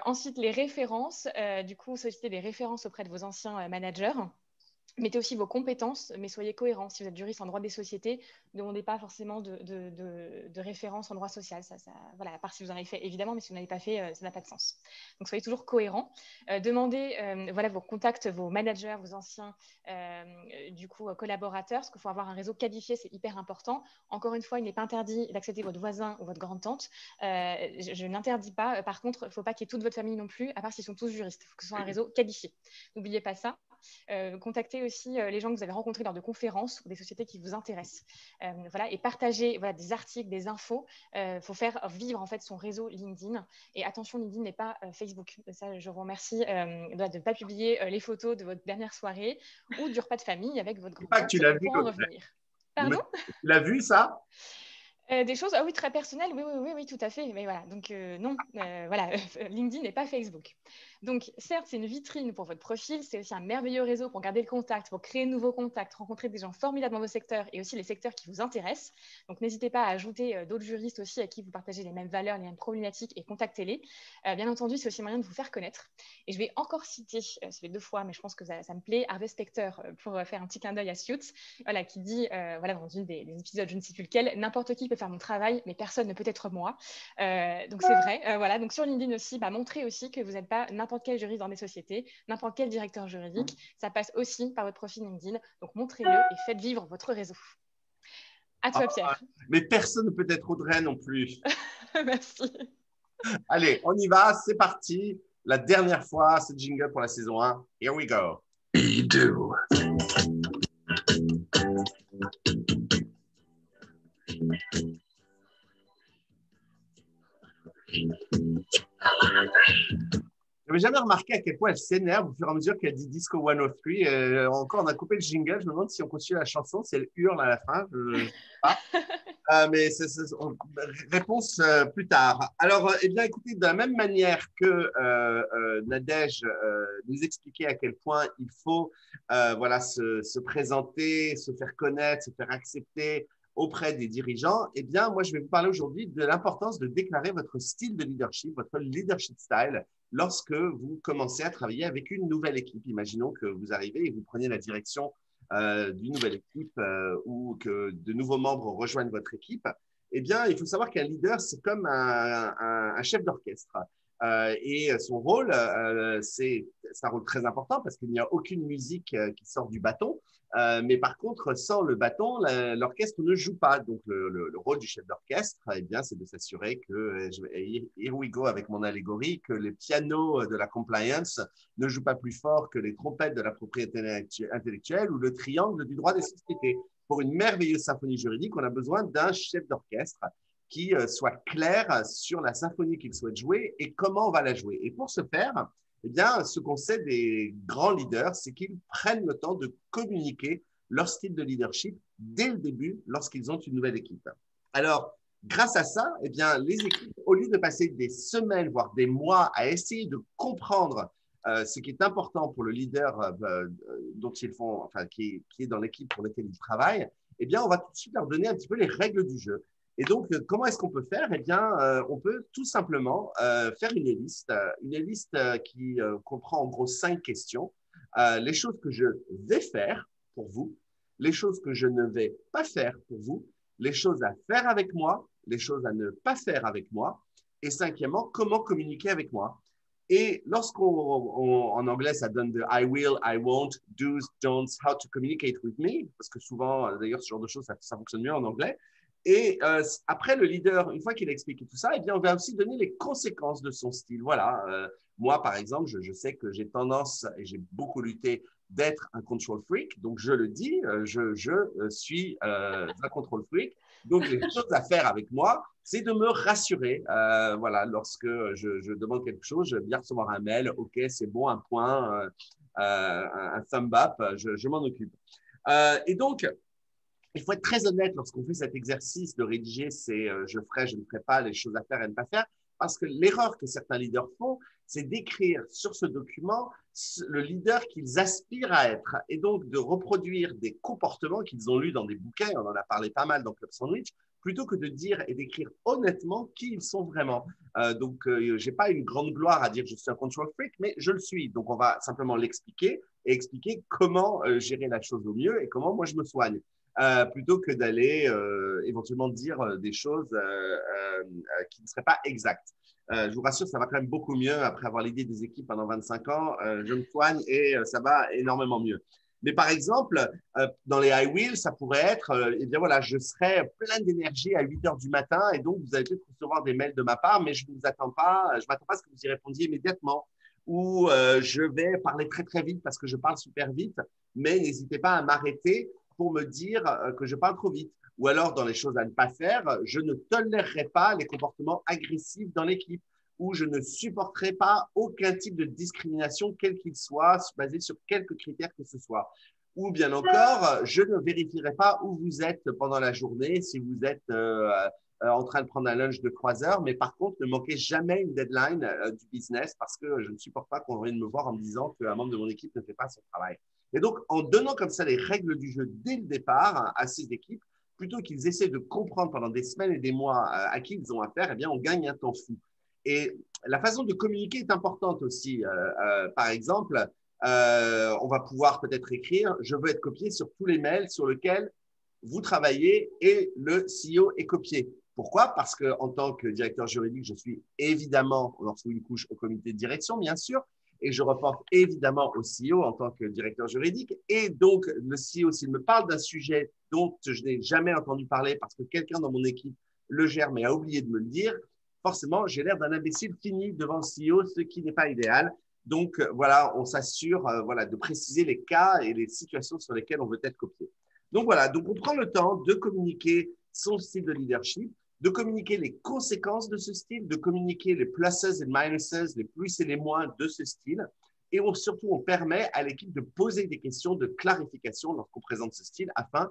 Ensuite, les références. Du coup, sollicitez des références auprès de vos anciens managers. Mettez aussi vos compétences, mais soyez cohérents. Si vous êtes juriste en droit des sociétés, ne demandez pas forcément de référence en droit social. Voilà, à part si vous en avez fait, évidemment, mais si vous n'avez pas fait, ça n'a pas de sens. Donc, soyez toujours cohérents. Demandez voilà, vos contacts, vos managers, vos anciens du coup, collaborateurs, parce qu'il faut avoir un réseau qualifié, c'est hyper important. Encore une fois, il n'est pas interdit d'accepter votre voisin ou votre grande-tante. Je n'interdis pas. Par contre, il ne faut pas qu'il y ait toute votre famille non plus, à part s'ils sont tous juristes. Il faut que ce soit un réseau qualifié. N'oubliez pas ça. Contactez aussi les gens que vous avez rencontrés lors de conférences ou des sociétés qui vous intéressent. Voilà, et partagez voilà, des articles, des infos. Faut faire vivre en fait son réseau LinkedIn. Et attention, LinkedIn n'est pas Facebook. Ça, je vous remercie de ne pas publier les photos de votre dernière soirée ou du repas de famille avec votre grand-tante. Tu l'as vu, pour en revenir. Pardon ? Tu l'as vu ça ? Des choses, oui, très personnelles, oui, tout à fait. Mais voilà, donc non, voilà, LinkedIn n'est pas Facebook. Donc, certes, c'est une vitrine pour votre profil, c'est aussi un merveilleux réseau pour garder le contact, pour créer de nouveaux contacts, rencontrer des gens formidables dans vos secteurs et aussi les secteurs qui vous intéressent. Donc, n'hésitez pas à ajouter d'autres juristes aussi à qui vous partagez les mêmes valeurs, les mêmes problématiques et contactez-les. Bien entendu, c'est aussi un moyen de vous faire connaître. Et je vais encore citer, ça fait 2 fois, mais je pense que ça me plaît, Harvey Specter, pour faire un petit clin d'œil à Suits, voilà, qui dit, voilà, dans une des épisodes, je ne sais plus lequel, n'importe qui peut faire mon travail, mais personne ne peut être moi. Donc, c'est vrai. Voilà. Donc, sur LinkedIn aussi, montrez aussi que vous n'êtes pas n'importe quel juriste dans des sociétés, n'importe quel directeur juridique. Ça passe aussi par votre profil LinkedIn. Donc, montrez-le et faites vivre votre réseau. À toi, Pierre. Mais personne ne peut être Audrey non plus. Merci. Allez, on y va. C'est parti. La dernière fois, ce jingle pour la saison 1. Here we go. Do. Je n'avais jamais remarqué à quel point elle s'énerve au fur et à mesure qu'elle dit Disco 103. Encore, on a coupé le jingle. Je me demande si on continue la chanson, si elle hurle à la fin. Je ne sais pas. Mais réponse plus tard. Alors, eh bien, écoutez, de la même manière que Nadège nous expliquait à quel point il faut voilà, se présenter, se faire connaître, se faire accepter auprès des dirigeants, eh bien, moi, je vais vous parler aujourd'hui de l'importance de déclarer votre style de leadership, votre leadership style, lorsque vous commencez à travailler avec une nouvelle équipe. Imaginons que vous arrivez et vous prenez la direction d'une nouvelle équipe ou que de nouveaux membres rejoignent votre équipe. Eh bien, il faut savoir qu'un leader, c'est comme un chef d'orchestre. Et son rôle, c'est un rôle très important parce qu'il n'y a aucune musique qui sort du bâton. Mais par contre, sans le bâton, l'orchestre ne joue pas. Donc, le rôle du chef d'orchestre, eh bien, c'est de s'assurer que, here we go avec mon allégorie, que les pianos de la compliance ne jouent pas plus fort que les trompettes de la propriété intellectuelle ou le triangle du droit des sociétés. Pour une merveilleuse symphonie juridique, on a besoin d'un chef d'orchestre qui soit clair sur la symphonie qu'il souhaite jouer et comment on va la jouer. Et pour ce faire, eh bien, ce qu'on sait des grands leaders, c'est qu'ils prennent le temps de communiquer leur style de leadership dès le début lorsqu'ils ont une nouvelle équipe. Alors, grâce à ça, eh bien, les équipes, au lieu de passer des semaines, voire des mois à essayer de comprendre ce qui est important pour le leader dont ils font, enfin, qui est dans l'équipe pour laquelle ils travaillent, eh bien, on va tout de suite leur donner un petit peu les règles du jeu. Et donc, comment est-ce qu'on peut faire? Eh bien, on peut tout simplement faire une liste qui comprend en gros 5 questions. Les choses que je vais faire pour vous, les choses que je ne vais pas faire pour vous, les choses à faire avec moi, les choses à ne pas faire avec moi, et cinquièmement, comment communiquer avec moi. Et en anglais, ça donne de I will, I won't, do's, don'ts, how to communicate with me, parce que souvent, d'ailleurs, ce genre de choses, ça fonctionne mieux en anglais. Et après, le leader, une fois qu'il a expliqué tout ça, eh bien, on va aussi donner les conséquences de son style. Voilà. Moi, par exemple, je sais que j'ai tendance, et j'ai beaucoup lutté, d'être un control freak. Donc, je le dis, je suis un control freak. Donc, les choses à faire avec moi, c'est de me rassurer. Voilà, lorsque je demande quelque chose, je viens recevoir un mail. OK, c'est bon, un point, un thumb up, je m'en occupe. Et donc, il faut être très honnête lorsqu'on fait cet exercice de rédiger, c'est je ferai, je ne ferai pas, les choses à faire et ne pas faire, parce que l'erreur que certains leaders font, c'est d'écrire sur ce document le leader qu'ils aspirent à être et donc de reproduire des comportements qu'ils ont lus dans des bouquins, on en a parlé pas mal dans Club Sandwich, plutôt que de dire et d'écrire honnêtement qui ils sont vraiment. Donc, je n'ai pas une grande gloire à dire que je suis un control freak, mais je le suis. Donc, on va simplement l'expliquer et expliquer comment gérer la chose au mieux et comment moi je me soigne. Plutôt que d'aller éventuellement dire des choses qui ne seraient pas exactes. Je vous rassure, ça va quand même beaucoup mieux après avoir l'idée des équipes pendant 25 ans. Je me soigne et ça va énormément mieux. Mais par exemple, dans les I will, ça pourrait être, eh bien voilà, je serai plein d'énergie à 8 heures du matin et donc vous allez peut-être recevoir des mails de ma part, mais je ne m'attends pas à ce que vous y répondiez immédiatement. Ou je vais parler très très vite parce que je parle super vite, mais n'hésitez pas à m'arrêter pour me dire que je parle trop vite. Ou alors, dans les choses à ne pas faire, je ne tolérerai pas les comportements agressifs dans l'équipe ou je ne supporterai pas aucun type de discrimination, quel qu'il soit, basé sur quelques critères que ce soit. Ou bien encore, je ne vérifierai pas où vous êtes pendant la journée, si vous êtes en train de prendre un lunch de 3 heures, mais par contre, ne manquez jamais une deadline du business parce que je ne supporte pas qu'on vienne me voir en me disant qu'un membre de mon équipe ne fait pas son travail. Et donc, en donnant comme ça les règles du jeu dès le départ à ces équipes, plutôt qu'ils essaient de comprendre pendant des semaines et des mois à qui ils ont affaire, eh bien, on gagne un temps fou. Et la façon de communiquer est importante aussi. Par exemple, on va pouvoir peut-être écrire « Je veux être copié sur tous les mails sur lesquels vous travaillez et le CEO est copié ». Pourquoi? Parce qu'en tant que directeur juridique, je suis évidemment, lorsqu'il couche au comité de direction, bien sûr, et je reporte évidemment au CEO en tant que directeur juridique. Et donc, le CEO, s'il me parle d'un sujet dont je n'ai jamais entendu parler parce que quelqu'un dans mon équipe le gère mais a oublié de me le dire, forcément, j'ai l'air d'un imbécile fini devant le CEO, ce qui n'est pas idéal. Donc, voilà, on s'assure voilà, de préciser les cas et les situations sur lesquelles on veut être copié. Donc, voilà, donc on prend le temps de communiquer son style de leadership, de communiquer les conséquences de ce style, de communiquer les pluses et minuses, les plus et les moins de ce style. Et surtout, on permet à l'équipe de poser des questions de clarification lorsqu'on présente ce style afin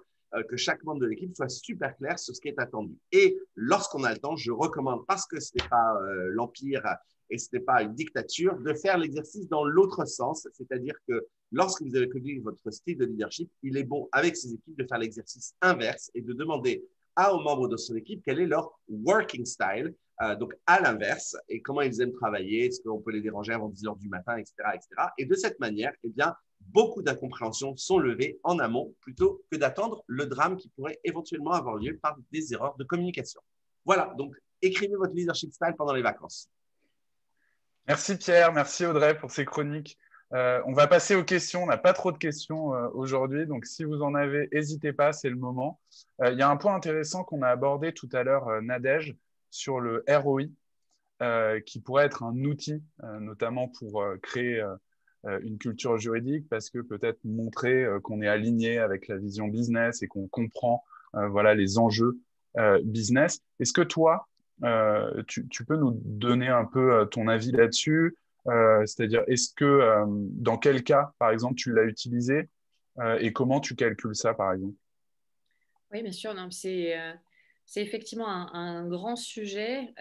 que chaque membre de l'équipe soit super clair sur ce qui est attendu. Et lorsqu'on a le temps, je recommande, parce que ce n'est pas l'Empire et ce n'est pas une dictature, de faire l'exercice dans l'autre sens, c'est-à-dire que lorsque vous avez connu votre style de leadership, il est bon avec ces équipes de faire l'exercice inverse et de demander aux membres de son équipe quel est leur working style, donc à l'inverse, et comment ils aiment travailler, est-ce qu'on peut les déranger avant 10 heures du matin, etc., etc. Et de cette manière, eh bien, beaucoup d'incompréhensions sont levées en amont plutôt que d'attendre le drame qui pourrait éventuellement avoir lieu par des erreurs de communication. Voilà, donc écrivez votre leadership style pendant les vacances. Merci Pierre, merci Audrey pour ces chroniques. On va passer aux questions. On n'a pas trop de questions aujourd'hui, donc si vous en avez, n'hésitez pas, c'est le moment. Il y a un point intéressant qu'on a abordé tout à l'heure, Nadège, sur le ROI, qui pourrait être un outil, notamment pour créer une culture juridique, parce que peut-être montrer qu'on est aligné avec la vision business et qu'on comprend voilà, les enjeux business. Est-ce que toi, tu peux nous donner un peu ton avis là-dessus? C'est-à-dire, est-ce que dans quel cas, par exemple, tu l'as utilisé et comment tu calcules ça, par exemple? Oui, bien sûr. Non, c'est effectivement un grand sujet,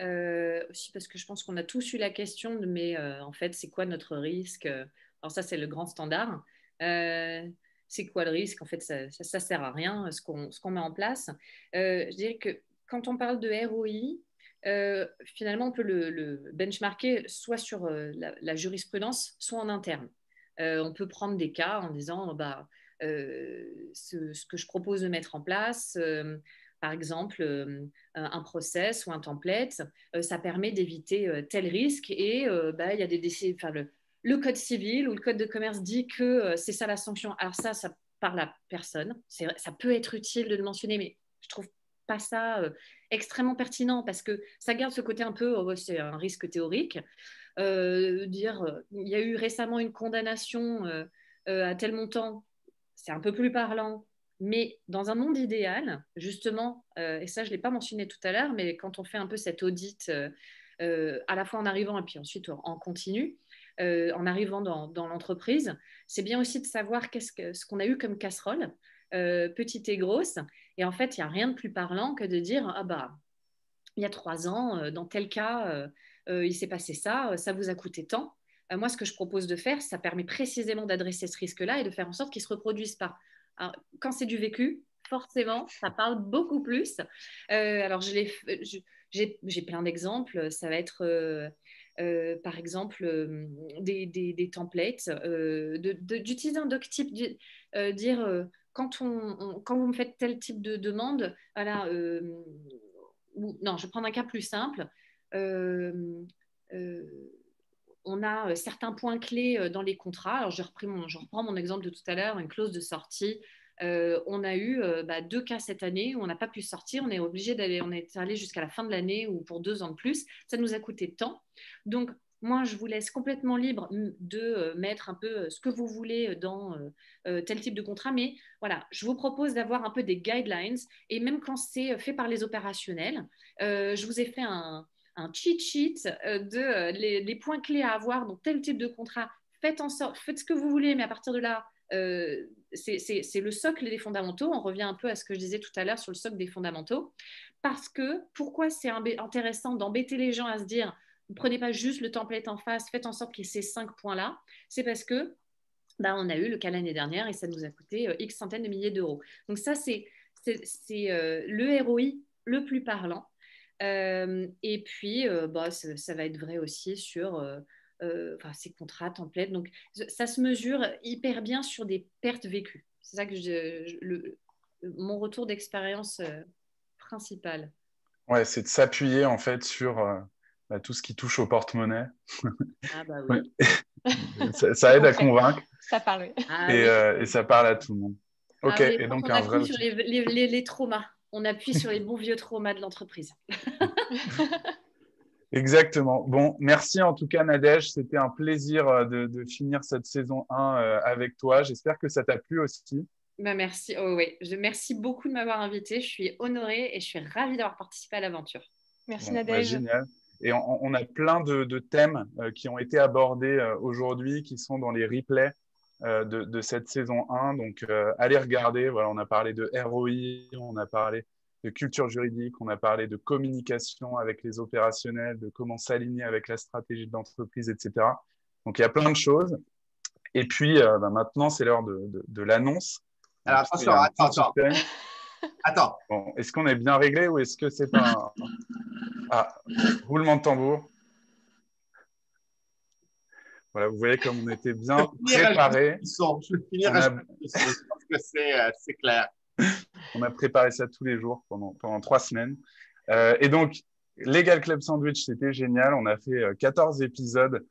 aussi parce que je pense qu'on a tous eu la question de mais en fait, c'est quoi notre risque? Alors ça, c'est le grand standard. C'est quoi le risque? En fait, ça sert à rien ce qu'on met en place. Je dirais que quand on parle de ROI, finalement, on peut le benchmarker soit sur la jurisprudence, soit en interne. On peut prendre des cas en disant bah, ce que je propose de mettre en place, par exemple, un process ou un template, ça permet d'éviter tel risque et bah, il y a des décisions. Enfin, le code civil ou le code de commerce dit que c'est ça la sanction. Alors ça parle à personne. Ça peut être utile de le mentionner, mais je trouve pas ça extrêmement pertinent parce que ça garde ce côté un peu, c'est un risque théorique. Dire, il y a eu récemment une condamnation à tel montant, c'est un peu plus parlant. Mais dans un monde idéal, justement, et ça je ne l'ai pas mentionné tout à l'heure, mais quand on fait un peu cet audit, à la fois en arrivant et puis ensuite en continu, en arrivant dans l'entreprise, c'est bien aussi de savoir ce qu'on a eu comme casserole, petite et grosse. Et en fait, il n'y a rien de plus parlant que de dire, ah bah, il y a 3 ans, dans tel cas, il s'est passé ça, ça vous a coûté tant. Moi, ce que je propose de faire, ça permet précisément d'adresser ce risque-là et de faire en sorte qu'il ne se reproduise pas. Alors, quand c'est du vécu, forcément, ça parle beaucoup plus. Alors, j'ai plein d'exemples. Ça va être, par exemple, des templates, d'utiliser un doc type, dire quand vous me faites tel type de demande, voilà, non, je vais prendre un cas plus simple. Euh, euh, on a certains points clés dans les contrats. Alors, je reprends mon exemple de tout à l'heure, une clause de sortie. On a eu 2 cas cette année où on n'a pas pu sortir. On est allé jusqu'à la fin de l'année ou pour 2 ans de plus. Ça nous a coûté tant. Donc, moi, je vous laisse complètement libre de mettre un peu ce que vous voulez dans tel type de contrat. Mais voilà, je vous propose d'avoir un peu des guidelines. Et même quand c'est fait par les opérationnels, je vous ai fait un cheat sheet les points clés à avoir dans tel type de contrat. Faites ce que vous voulez, mais à partir de là, c'est le socle des fondamentaux. On revient un peu à ce que je disais tout à l'heure sur le socle des fondamentaux. Parce que pourquoi c'est intéressant d'embêter les gens à se dire ne prenez pas juste le template en face, faites en sorte qu'il y ait ces 5 points-là. C'est parce que on a eu le cas l'année dernière et ça nous a coûté X centaines de milliers d'euros. Donc ça, c'est le ROI le plus parlant. Et puis, ça va être vrai aussi sur ces contrats, templates. Donc, ça se mesure hyper bien sur des pertes vécues. C'est ça que mon retour d'expérience principal. Ouais, c'est de s'appuyer en fait sur tout ce qui touche au porte-monnaie. Ah bah oui. Ça aide à convaincre. Ça parle, oui. Et ça parle à tout le monde. Ok, et donc on appuie sur les traumas. On appuie sur les bons vieux traumas de l'entreprise. Exactement. Bon, merci en tout cas Nadège. C'était un plaisir de finir cette saison 1 avec toi. J'espère que ça t'a plu aussi. Merci. Oh, oui. Merci beaucoup de m'avoir invitée. Je suis honorée et je suis ravie d'avoir participé à l'aventure. Merci Nadège. Génial. Et on a plein de thèmes qui ont été abordés aujourd'hui, qui sont dans les replays de cette saison 1. Donc, allez regarder. Voilà, on a parlé de ROI, on a parlé de culture juridique, on a parlé de communication avec les opérationnels, de comment s'aligner avec la stratégie de l'entreprise, etc. Donc, il y a plein de choses. Et puis, maintenant, c'est l'heure de l'annonce. Alors, attention, attends. Bon, est-ce qu'on est bien réglé ou est-ce que c'est pas roulement de tambour. Voilà, vous voyez comme on était bien préparé. Je vais finir je pense que c'est clair. On a préparé ça tous les jours pendant 3 semaines. Et donc, Legal Club Sandwich, c'était génial. On a fait 14 épisodes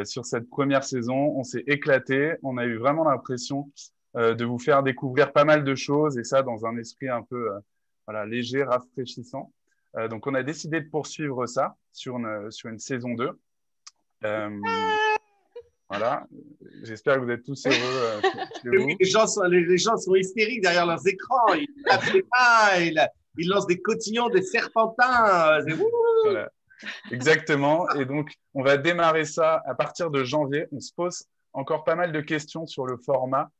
sur cette première saison. On s'est éclaté. On a eu vraiment l'impression de vous faire découvrir pas mal de choses et ça dans un esprit un peu voilà, léger, rafraîchissant. Donc, on a décidé de poursuivre ça sur une saison 2. Voilà. J'espère que vous êtes tous heureux chez vous. Les gens sont hystériques derrière leurs écrans. Ils tapent les mains, ils lancent des cotillons, des serpentins. Voilà. Exactement. Et donc, on va démarrer ça à partir de janvier. On se pose encore pas mal de questions sur le format.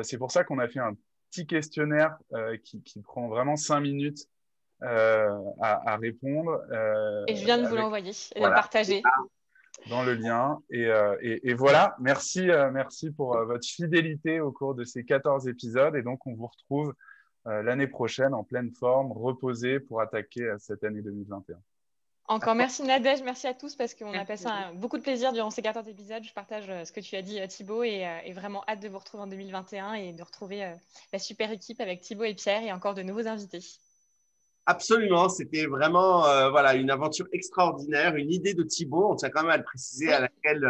C'est pour ça qu'on a fait un petit questionnaire qui prend vraiment 5 minutes à répondre. Et je viens de vous l'envoyer et de le partager. Dans le lien. Et voilà, merci pour votre fidélité au cours de ces 14 épisodes. Et donc, on vous retrouve l'année prochaine en pleine forme, reposée pour attaquer cette année 2021. Encore merci Nadège, merci à tous parce qu'on a passé beaucoup de plaisir durant ces 14 épisodes. Je partage ce que tu as dit Thibaut et vraiment hâte de vous retrouver en 2021 et de retrouver la super équipe avec Thibaut et Pierre et encore de nouveaux invités. Absolument, c'était vraiment voilà, une aventure extraordinaire, une idée de Thibaut, on tient quand même à le préciser, à laquelle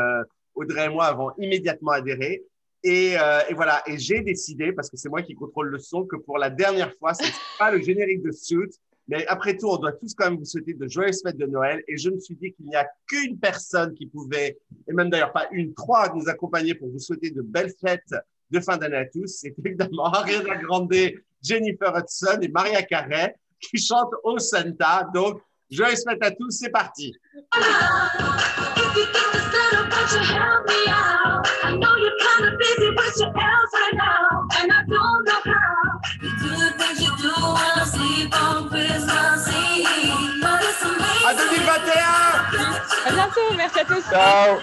Audrey et moi avons immédiatement adhéré. Et voilà, et j'ai décidé, parce que c'est moi qui contrôle le son, que pour la dernière fois, ce n'est pas le générique de Suits, mais après tout, on doit tous quand même vous souhaiter de joyeuses fêtes de Noël. Et je me suis dit qu'il n'y a qu'une personne qui pouvait, et même d'ailleurs pas une, 3, nous accompagner pour vous souhaiter de belles fêtes de fin d'année à tous. C'est évidemment Ariana Grande, Jennifer Hudson et Mariah Carey qui chantent au Santa. Donc, joyeuses fêtes à tous, c'est parti. À 2021. À bientôt, merci à tous. Ciao.